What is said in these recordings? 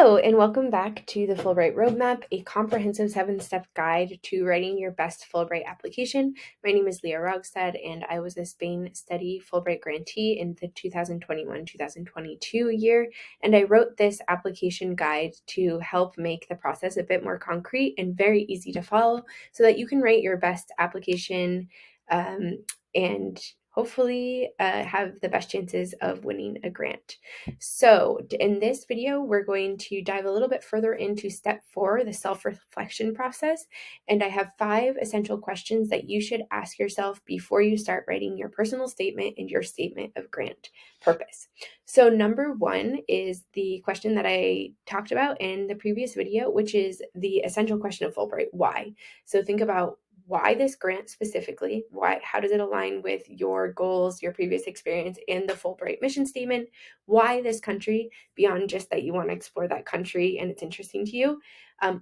Hello, and welcome back to the Fulbright Roadmap, a comprehensive 7-step guide to writing your best Fulbright application. My name is Leah Rogstad, and I was a Spain Study Fulbright grantee in the 2021-2022 year, and I wrote this application guide to help make the process a bit more concrete and very easy to follow so that you can write your best application and hopefully have the best chances of winning a grant. So in this video, we're going to dive a little bit further into step 4, the self-reflection process. And I have 5 essential questions that you should ask yourself before you start writing your personal statement and your statement of grant purpose. So number 1 is the question that I talked about in the previous video, which is the essential question of Fulbright: why? So think about why this grant specifically, how does it align with your goals, your previous experience, and the Fulbright mission statement? Why this country, beyond just that you want to explore that country and it's interesting to you?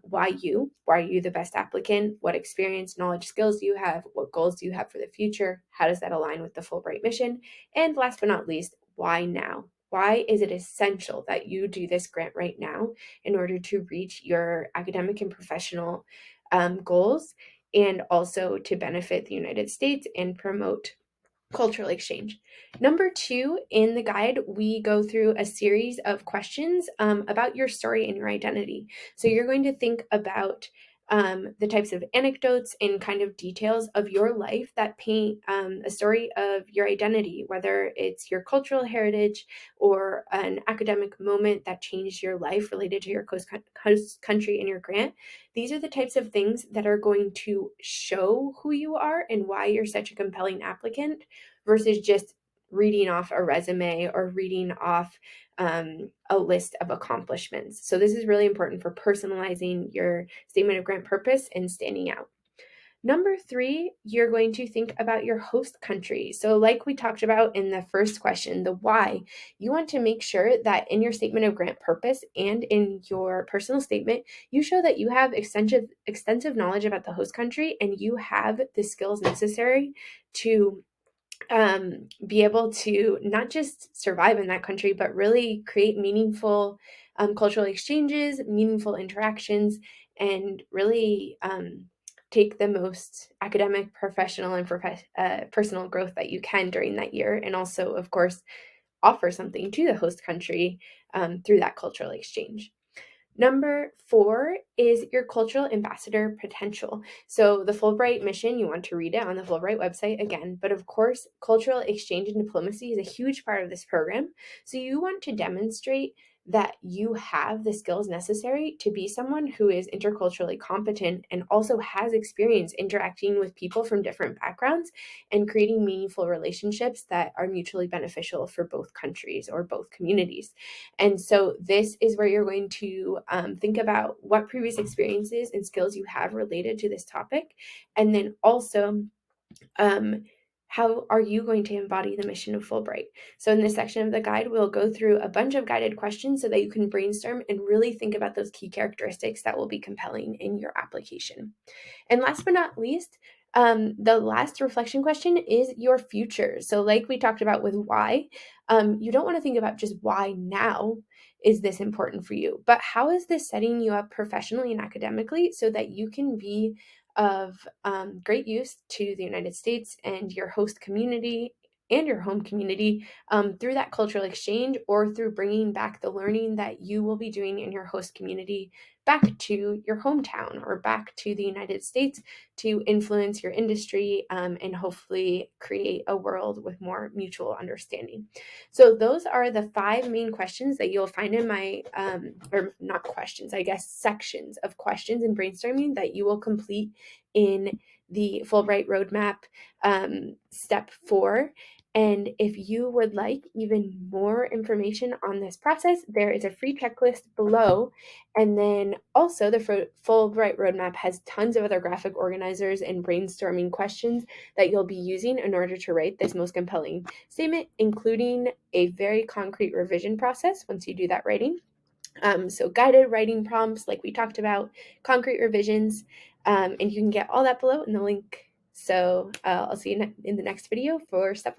Why you? Why are you the best applicant? What experience, knowledge, skills do you have? What goals do you have for the future? How does that align with the Fulbright mission? And last but not least, why now? Why is it essential that you do this grant right now in order to reach your academic and professional goals, and also to benefit the United States and promote cultural exchange? Number 2, in the guide, we go through a series of questions about your story and your identity. So you're going to think about the types of anecdotes and kind of details of your life that paint a story of your identity, whether it's your cultural heritage or an academic moment that changed your life related to your host country and your grant. These are the types of things that are going to show who you are and why you're such a compelling applicant, versus just reading off a resume or reading off a list of accomplishments. So this is really important for personalizing your statement of grant purpose and standing out. Number 3, you're going to think about your host country. So like we talked about in the first question, the why, you want to make sure that in your statement of grant purpose and in your personal statement, you show that you have extensive knowledge about the host country and you have the skills necessary to be able to not just survive in that country, but really create meaningful cultural exchanges, meaningful interactions, and really take the most academic, professional, and personal growth that you can during that year. And also, of course, offer something to the host country through that cultural exchange. Number 4 is your cultural ambassador potential. So the Fulbright mission, you want to read it on the Fulbright website again, but of course, cultural exchange and diplomacy is a huge part of this program. So you want to demonstrate that you have the skills necessary to be someone who is interculturally competent and also has experience interacting with people from different backgrounds and creating meaningful relationships that are mutually beneficial for both countries or both communities. And so this is where you're going to think about what previous experiences and skills you have related to this topic. And then also, how are you going to embody the mission of Fulbright? So in this section of the guide, we'll go through a bunch of guided questions so that you can brainstorm and really think about those key characteristics that will be compelling in your application. And last but not least, the last reflection question is your future. So like we talked about with why, you don't want to think about just why now is this important for you, but how is this setting you up professionally and academically so that you can be of great use to the United States and your host community and your home community through that cultural exchange, or through bringing back the learning that you will be doing in your host community back to your hometown or back to the United States to influence your industry and hopefully create a world with more mutual understanding. So those are the 5 main questions that you'll find in my, or not questions, I guess, sections of questions and brainstorming that you will complete in the Fulbright Roadmap step 4. And if you would like even more information on this process, there is a free checklist below. And then also the Fulbright Roadmap has tons of other graphic organizers and brainstorming questions that you'll be using in order to write this most compelling statement, including a very concrete revision process once you do that writing. So guided writing prompts like we talked about, concrete revisions, and you can get all that below in the link. So I'll see you in the next video for step 5.